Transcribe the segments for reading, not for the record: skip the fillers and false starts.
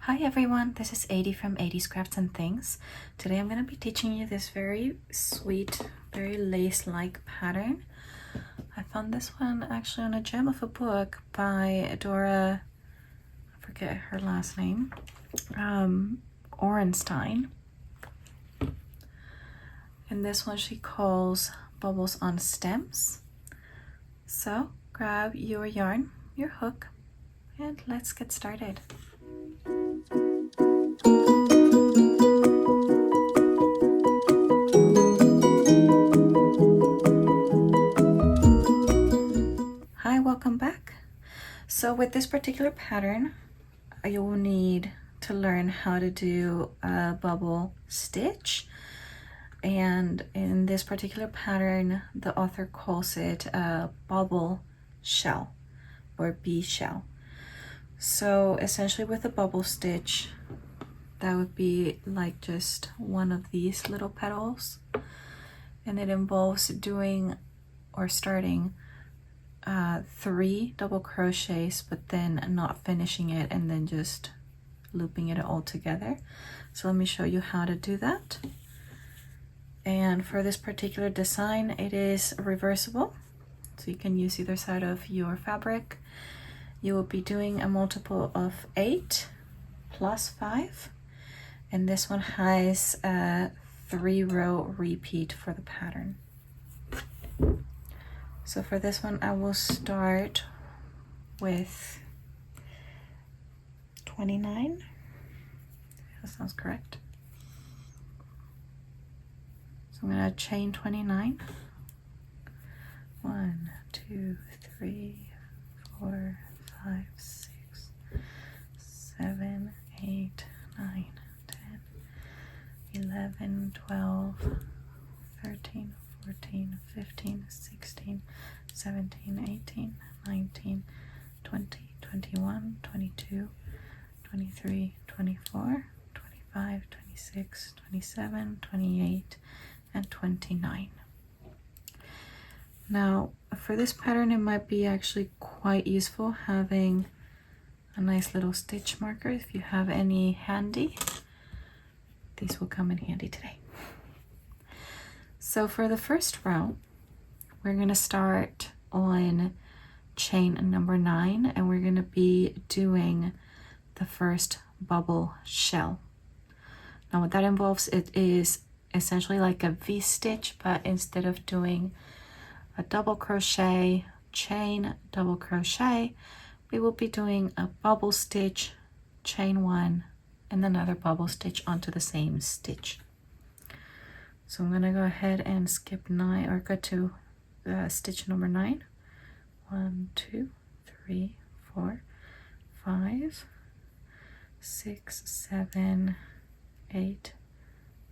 Hi everyone, this is 80 from 80's Crafts and Things. Today I'm going to be teaching you this very sweet, very lace-like pattern. I found this one actually on a gem of a book by Dora, I forget her last name, Orenstein. And this one she calls Bubbles on Stems. So grab your yarn, your hook, and let's get started. Hi, welcome back. So with this particular pattern, you will need to learn how to do a bubble stitch. And in this particular pattern, the author calls it a bobble shell or bee shell. So essentially with a bubble stitch, that would be like just one of these little petals. And it involves doing or starting 3 double crochets, but then not finishing it and then just looping it all together. So let me show you how to do that. And for this particular design, it is reversible, so you can use either side of your fabric. You will be doing a multiple of 8 plus 5, and this one has a 3-row repeat for the pattern. So for this one, I will start with 29. That sounds correct. So I'm going to chain 29. 1, 2, 3, 4, 5, 6, 7, 8, 9, 10, 11, 12, 13, 14, 15, 16, 17, 18, 19, 20, 21, 22, 23, 24, 25, 26, 27, 28, and 29. Now, for this pattern, it might be actually quite useful having a nice little stitch marker. If you have any handy, these will come in handy today. So for the first row, we're going to start on chain number 9, and we're going to be doing the first bubble shell. Now what that involves, it is essentially like a V-stitch, but instead of doing a double crochet, chain, double crochet, we will be doing a bubble stitch, chain 1, and another bubble stitch onto the same stitch. So I'm gonna go ahead and skip 9, or go to stitch number 9. 1, 2, 3, 4, 5, 6, 7, 8,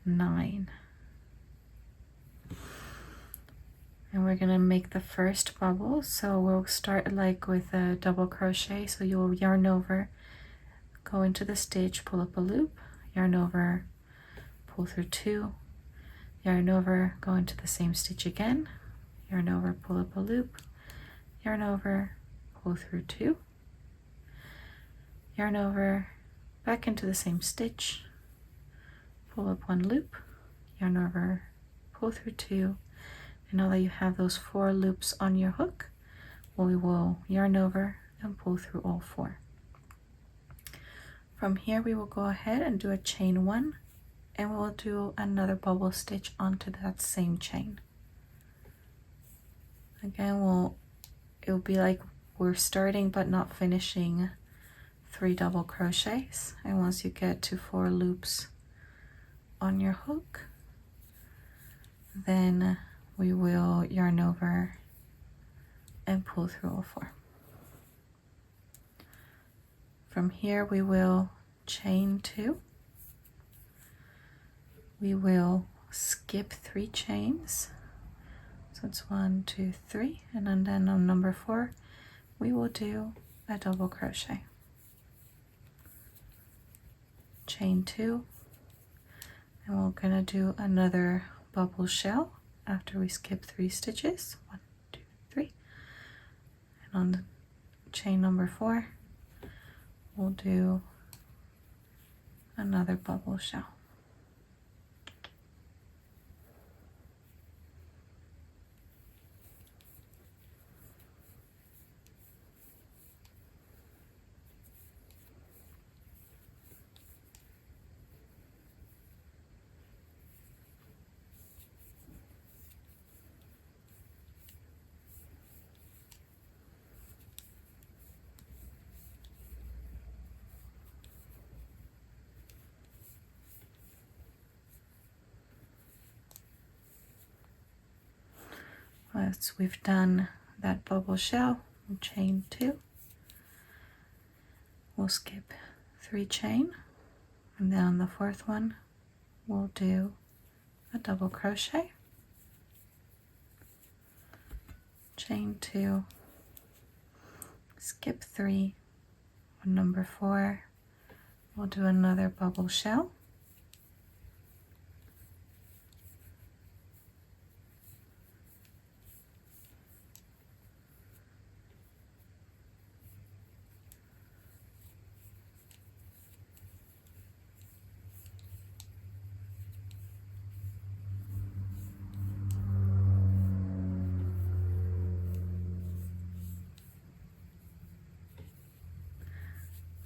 9. And we're gonna make the first bubble. So we'll start like with a double crochet. So you'll yarn over, go into the stitch, pull up a loop, yarn over, pull through 2, yarn over, go into the same stitch again, yarn over, pull up a loop, yarn over, pull through 2, yarn over, back into the same stitch, pull up 1 loop, yarn over, pull through 2, and now that you have those 4 loops on your hook, we will yarn over and pull through all 4. From here, we will go ahead and do a chain 1, and we'll do another bubble stitch onto that same chain. Again, it'll be like we're starting but not finishing 3 double crochets, and once you get to 4 loops on your hook, then we will yarn over and pull through all 4. From here, we will chain 2. We will skip 3 chains. So it's 1, 2, 3, and then on number 4, we will do a double crochet. Chain 2, and we're gonna do another bubble shell after we skip 3 stitches. 1, 2, 3, and on the chain number 4, we'll do another bubble shell. Once we've done that bubble shell, we'll chain 2. We'll skip 3 chain, and then on the 4th one, we'll do a double crochet, chain 2, skip 3, on number 4, we'll do another bubble shell,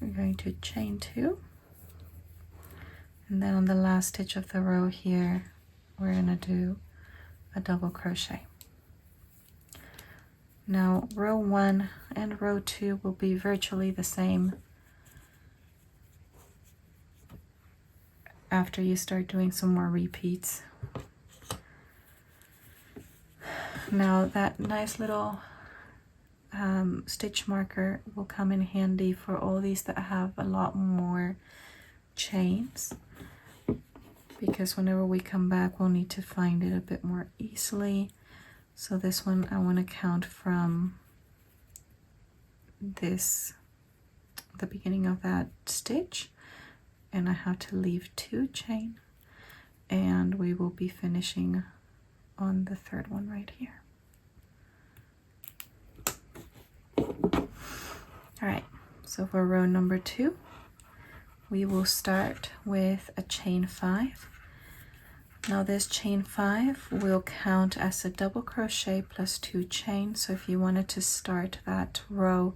we're going to chain 2, and then on the last stitch of the row here, we're going to do a double crochet. Now row 1 and row 2 will be virtually the same after you start doing some more repeats. Now that nice little stitch marker will come in handy for all these that have a lot more chains, because whenever we come back we'll need to find it a bit more easily. So this one I want to count from this, the beginning of that stitch, and I have to leave 2 chain, and we will be finishing on the 3rd one right here. All right, so for row number 2, we will start with a chain 5. Now this chain 5 will count as a double crochet plus 2 chains. So if you wanted to start that row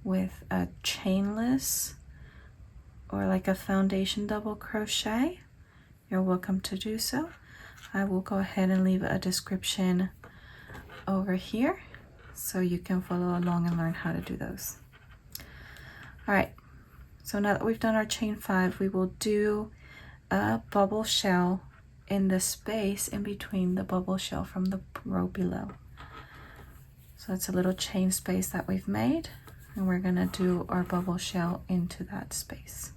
with a chainless or like a foundation double crochet, you're welcome to do so. I will go ahead and leave a description over here so you can follow along and learn how to do those. All right, so now that we've done our chain 5, we will do a bubble shell in the space in between the bubble shell from the row below. So it's a little chain space that we've made, and we're gonna do our bubble shell into that space.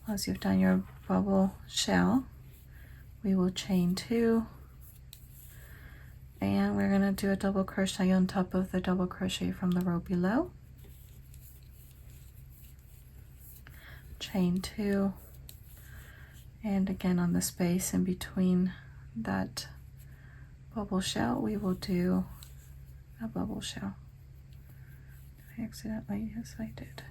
Once you've done your bubble shell, we will chain 2, and we're going to do a double crochet on top of the double crochet from the row below, chain 2, and again on the space in between that bubble shell we will do a bubble shell. Did I accidentally? Yes, I did.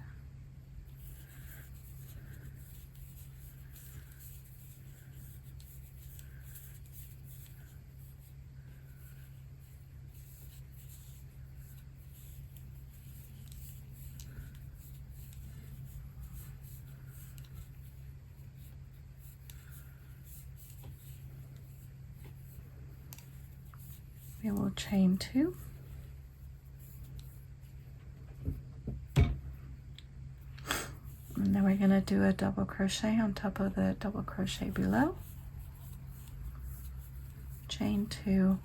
We will chain 2, and then we're going to do a double crochet on top of the double crochet below, chain 2,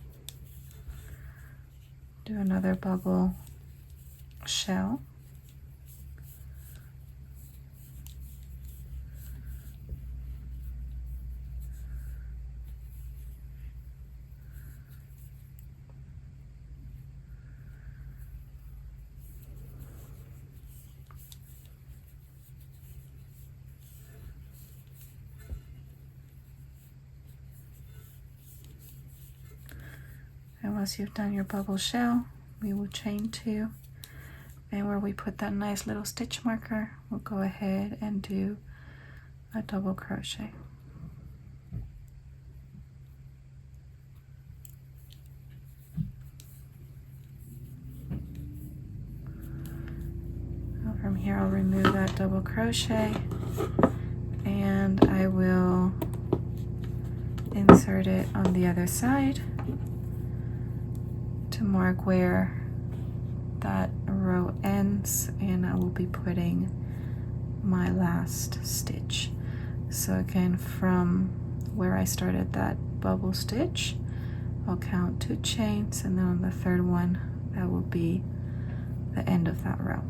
do another bubble shell, once you've done your bubble shell, we will chain 2, and where we put that nice little stitch marker, we'll go ahead and do a double crochet. Now from here I'll remove that double crochet, and I will insert it on the other side to mark where that row ends, and I will be putting my last stitch. So again, from where I started that bubble stitch, I'll count 2 chains, and then on the third one, that will be the end of that row.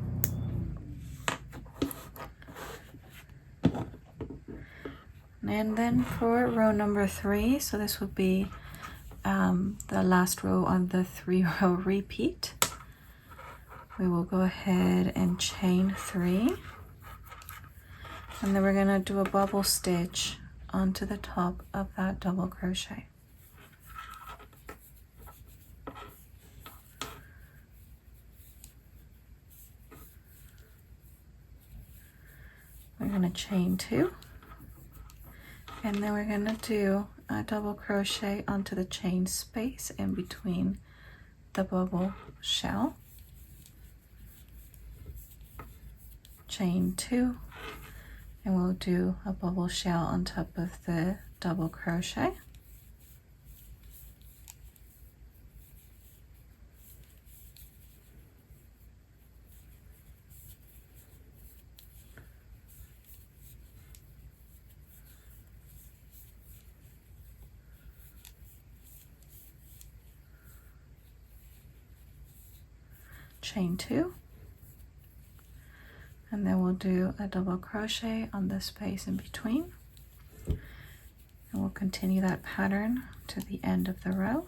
And then for row number 3, so this will be the last row on the 3-row repeat, we will go ahead and chain 3, and then we're going to do a bubble stitch onto the top of that double crochet. We're going to chain 2, and then we're going to do a double crochet onto the chain space in between the bubble shell. Chain 2, and we'll do a bubble shell on top of the double crochet. Chain 2, and then we'll do a double crochet on the space in between, and we'll continue that pattern to the end of the row.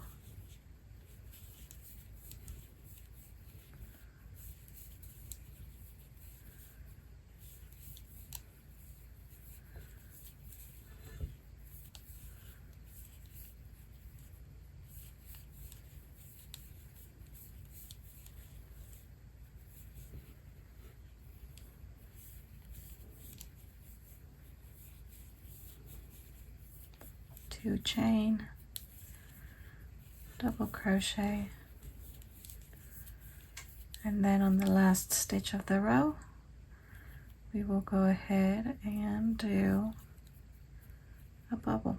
Two chain, double crochet, and then on the last stitch of the row, we will go ahead and do a bubble.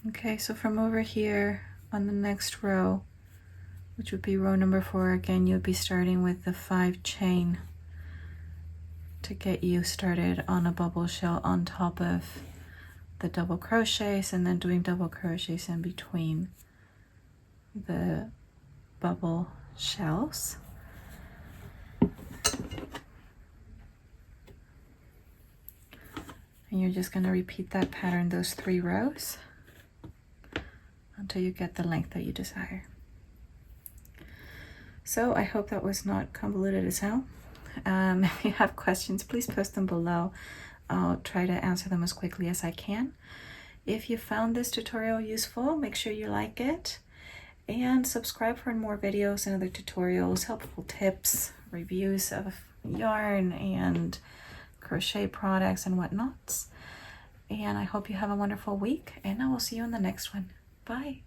Okay, so from over here on the next row, which would be row number 4, again, you'll be starting with the 5 chain to get you started on a bubble shell on top of the double crochets, and then doing double crochets in between the bubble shells. And you're just going to repeat that pattern, those 3 rows, until you get the length that you desire. So I hope that was not convoluted as hell. If you have questions, please post them below. I'll try to answer them as quickly as I can. If you found this tutorial useful, make sure you like it and subscribe for more videos and other tutorials, helpful tips, reviews of yarn and crochet products and whatnots. And I hope you have a wonderful week, and I will see you in the next one. Bye.